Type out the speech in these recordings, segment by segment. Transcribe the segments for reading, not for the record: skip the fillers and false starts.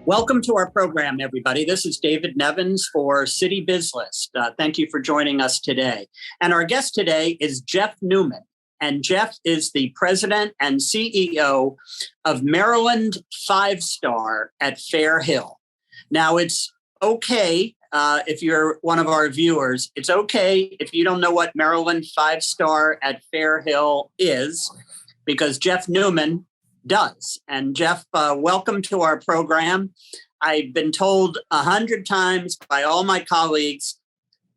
Welcome to our program, everybody. This is David Nevins for Citybiz List. Thank you for joining us today. And our guest today is Jeff Newman. And Jeff is the president and CEO of Maryland 5-Star at Fair Hill. Now, it's okay if you're one of our viewers, it's okay if you don't know what Maryland 5-Star at Fair Hill is, because Jeff Newman does. And Jeff, welcome to our program. I've been told 100 times by all my colleagues,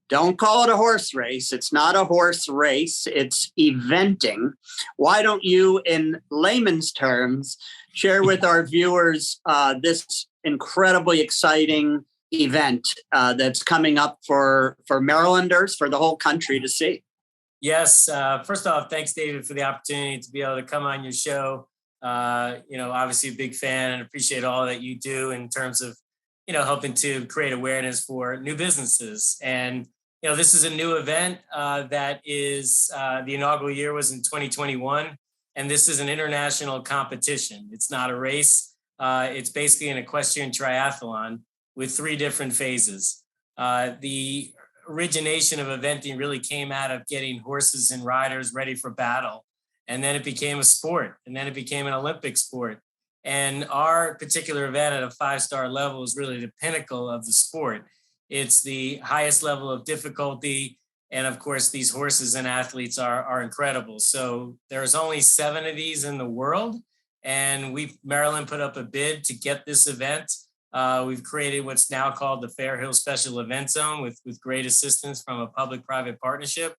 don't call it a horse race. It's not a horse race. It's eventing. Why don't you, in layman's terms, share with our viewers this incredibly exciting event that's coming up for Marylanders, for the whole country to see? Yes. First off, thanks, David, for the opportunity to be able to come on your show. Obviously a big fan and appreciate all that you do in terms of, helping to create awareness for new businesses. And, this is a new event that is the inaugural year was in 2021. And this is an international competition. It's not a race. It's basically an equestrian triathlon with 3 different phases. The origination of eventing really came out of getting horses and riders ready for battle. And then it became a sport, and then it became an Olympic sport. And our particular event at a 5-star level is really the pinnacle of the sport. It's the highest level of difficulty. And of course, these horses and athletes are incredible. So there's only 7 of these in the world. And Maryland put up a bid to get this event. We've created what's now called the Fair Hill Special Event Zone with great assistance from a public-private partnership.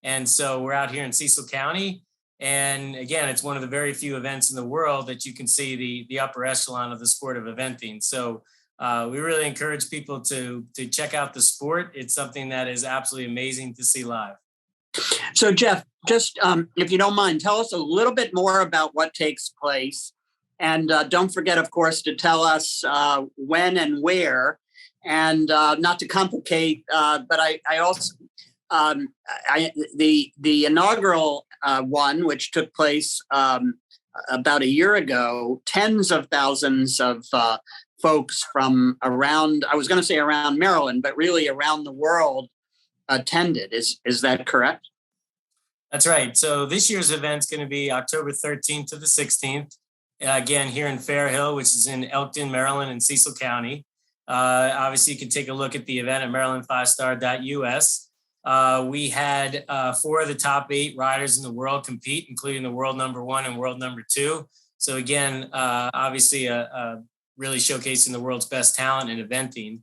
And so we're out here in Cecil County. And again, it's one of the very few events in the world that you can see the upper echelon of the sport of eventing. So we really encourage people to check out the sport. It's something that is absolutely amazing to see live. So Jeff, just if you don't mind, tell us a little bit more about what takes place. And don't forget, of course, to tell us when and where. And not to complicate, but I also, the inaugural one, which took place about a year ago, tens of thousands of folks from around, I was going to say around Maryland, but really around the world attended. Is that correct? That's right. So this year's event's going to be October 13th to the 16th, again, here in Fair Hill, which is in Elkton, Maryland, and Cecil County. Obviously, you can take a look at the event at maryland5star.us. We had 4 of the top 8 riders in the world compete, including the world number 1 and world number 2. So again, obviously really showcasing the world's best talent in eventing.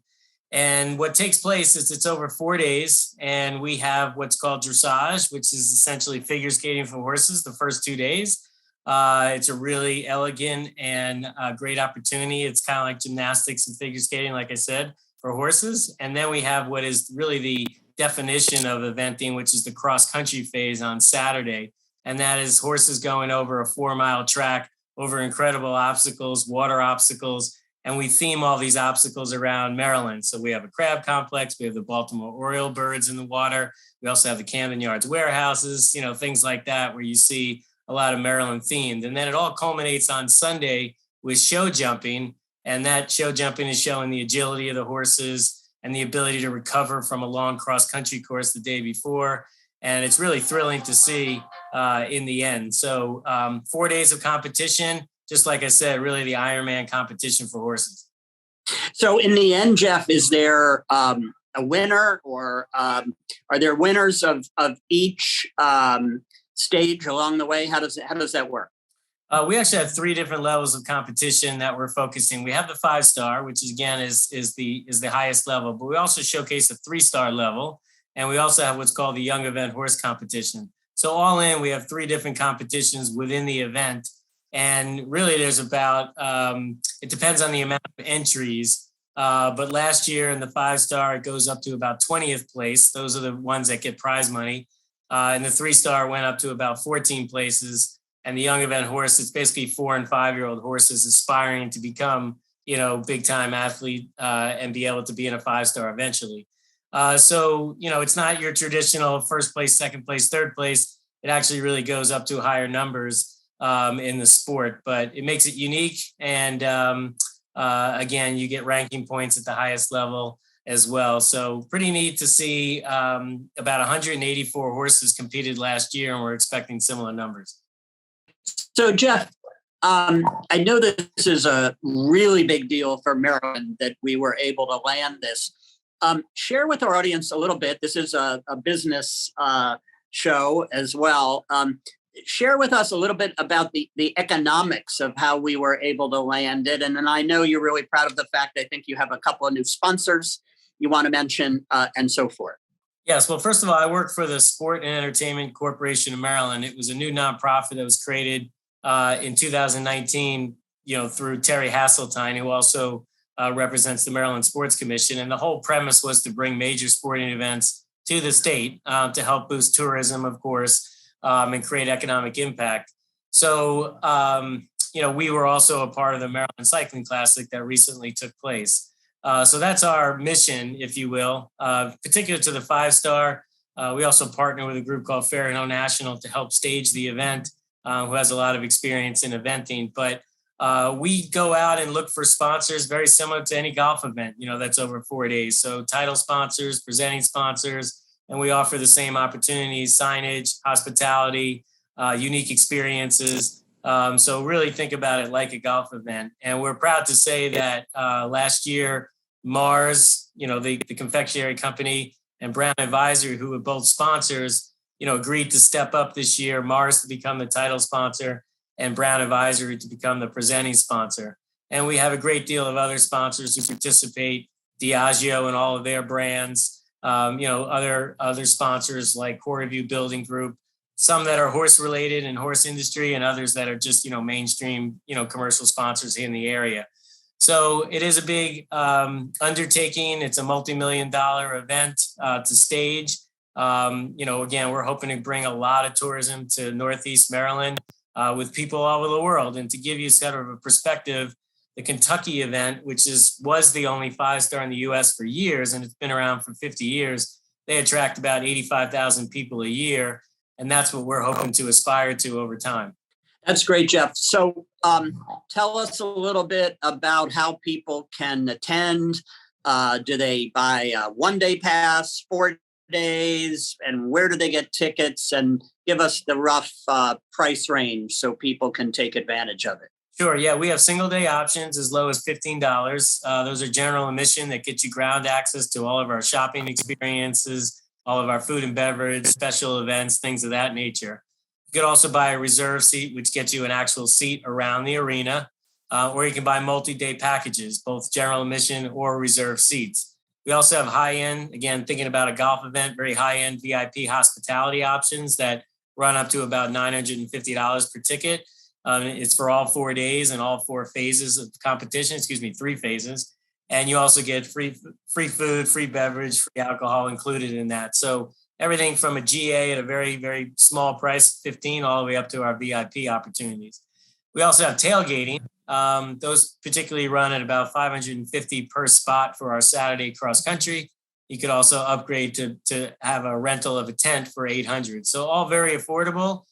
And what takes place is it's over 4 days, and we have what's called dressage, which is essentially figure skating for horses the first 2 days. It's a really elegant and great opportunity. It's kind of like gymnastics and figure skating, like I said, for horses. And then we have what is really the definition of eventing, which is the cross-country phase on Saturday. And that is horses going over a 4-mile track over incredible obstacles, water obstacles. And we theme all these obstacles around Maryland. So we have a crab complex, we have the Baltimore Oriole birds in the water. We also have the Camden Yards warehouses, things like that, where you see a lot of Maryland themed. And then it all culminates on Sunday with show jumping. And that show jumping is showing the agility of the horses and the ability to recover from a long cross-country course the day before. And it's really thrilling to see in the end. So 4 days of competition, just like I said, really the Ironman competition for horses. So in the end, Jeff, is there a winner, or are there winners of each stage along the way? How does that work? We actually have 3 different levels of competition that we're focusing. We have the 5-star, which is, again is the highest level, but we also showcase a 3-star level, and we also have what's called the Young Event Horse Competition. So all in, we have 3 different competitions within the event, and really there's about it depends on the amount of entries. But last year in the 5-star, it goes up to about 20th place. Those are the ones that get prize money, and the 3-star went up to about 14 places. And the young event horse, it's basically 4- and 5-year-old horses aspiring to become, big time athlete and be able to be in a 5-star eventually. So, it's not your traditional first place, second place, third place. It actually really goes up to higher numbers in the sport, but it makes it unique. And again, you get ranking points at the highest level as well. So pretty neat to see. About 184 horses competed last year, and we're expecting similar numbers. So, Jeff, I know that this is a really big deal for Maryland that we were able to land this. Share with our audience a little bit. This is a business show as well. Share with us a little bit about the economics of how we were able to land it. And then I know you're really proud of the fact, I think you have a couple of new sponsors you want to mention and so forth. Yes. Well, first of all, I work for the Sport and Entertainment Corporation of Maryland. It was a new nonprofit that was created in 2019, through Terry Hasseltine, who also represents the Maryland Sports Commission. And the whole premise was to bring major sporting events to the state to help boost tourism, of course, and create economic impact. So, we were also a part of the Maryland Cycling Classic that recently took place. So that's our mission, if you will, particular to the 5-star. We also partner with a group called Fair Hill National to help stage the event, who has a lot of experience in eventing. But we go out and look for sponsors very similar to any golf event, that's over 4 days. So title sponsors, presenting sponsors, and we offer the same opportunities: signage, hospitality, unique experiences. So really think about it like a golf event. And we're proud to say that last year, Mars, the confectionery company, and Brown Advisory, who were both sponsors, agreed to step up this year. Mars to become the title sponsor and Brown Advisory to become the presenting sponsor. And we have a great deal of other sponsors who participate: Diageo and all of their brands, other sponsors like Coreview Building Group, some that are horse related and horse industry, and others that are just, mainstream, commercial sponsors here in the area. So it is a big undertaking. It's a multi-million-dollar event to stage. Again, we're hoping to bring a lot of tourism to Northeast Maryland with people all over the world. And to give you sort of a perspective, the Kentucky event, which was the only 5-star in the U.S. for years, and it's been around for 50 years, they attract about 85,000 people a year. And that's what we're hoping to aspire to over time. That's great, Jeff. So tell us a little bit about how people can attend. Do they buy a 1-day pass, 4 days, and where do they get tickets? And give us the rough price range so people can take advantage of it. Sure. Yeah, we have single-day options as low as $15. Those are general admission that get you ground access to all of our shopping experiences, all of our food and beverage, special events, things of that nature. You could also buy a reserve seat, which gets you an actual seat around the arena, or you can buy multi-day packages, both general admission or reserve seats. We also have high-end, again, thinking about a golf event, very high-end VIP hospitality options that run up to about $950 per ticket. It's for all 4 days and all 4 phases of the competition, 3 phases. And you also get free food, free beverage, free alcohol included in that. So everything from a GA at a very, very small price, 15, all the way up to our VIP opportunities. We also have tailgating. Those particularly run at about $550 per spot for our Saturday cross country. You could also upgrade to have a rental of a tent for $800. So all very affordable,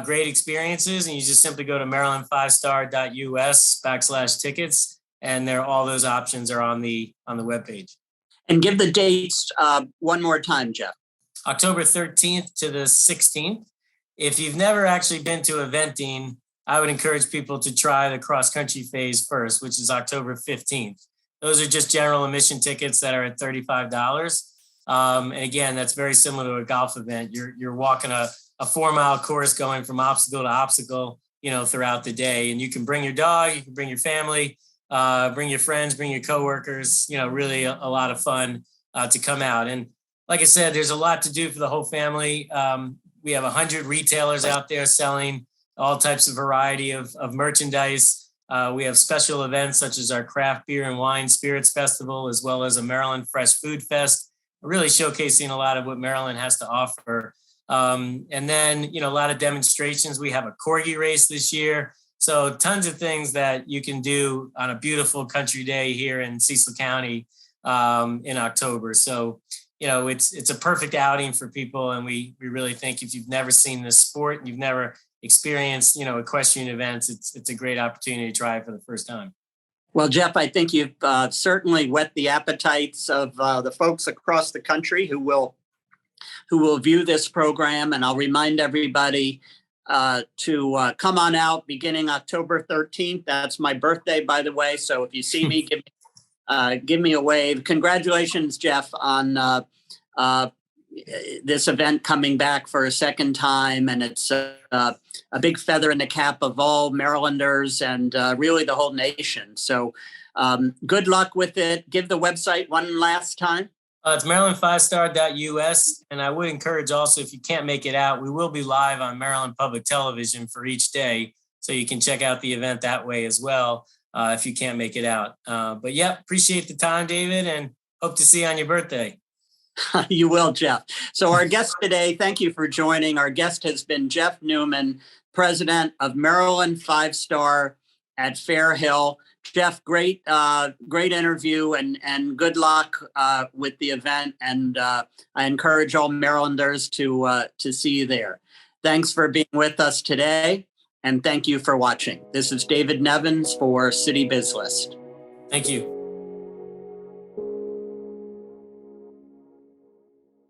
great experiences. And you just simply go to maryland5star.us/tickets. And all those options are on the webpage. And give the dates one more time, Jeff. October 13th to the 16th. If you've never actually been to eventing, I would encourage people to try the cross-country phase first, which is October 15th. Those are just general admission tickets that are at $35. And again, that's very similar to a golf event. You're walking a 4-mile course going from obstacle to obstacle, throughout the day. And you can bring your dog, you can bring your family, bring your friends, bring your coworkers, really a lot of fun to come out. And like I said, there's a lot to do for the whole family. We have 100 retailers out there selling all types of variety of merchandise. We have special events such as our Craft Beer and Wine Spirits Festival, as well as a Maryland Fresh Food Fest, really showcasing a lot of what Maryland has to offer. And then, a lot of demonstrations. We have a corgi race this year. So tons of things that you can do on a beautiful country day here in Cecil County in October. So, it's a perfect outing for people. And we really think if you've never seen this sport and you've never experienced, equestrian events, it's a great opportunity to try it for the first time. Well, Jeff, I think you've certainly whet the appetites of the folks across the country who will view this program. And I'll remind everybody to come on out beginning October 13th. That's my birthday, by the way. So if you see me, give me a wave. Congratulations, Jeff, on this event coming back for a second time. And it's a big feather in the cap of all Marylanders and really the whole nation. So good luck with it. Give the website one last time. It's maryland5star.us. And I would encourage also, if you can't make it out, we will be live on Maryland Public Television for each day. So you can check out the event that way as well if you can't make it out. But yeah, appreciate the time, David, and hope to see you on your birthday. You will, Jeff. So our guest today, thank you for joining. Our guest has been Jeff Newman, president of Maryland 5-Star at Fair Hill. Jeff, great interview and good luck with the event. And I encourage all Marylanders to see you there. Thanks for being with us today. And thank you for watching. This is David Nevins for Citybiz List. Thank you.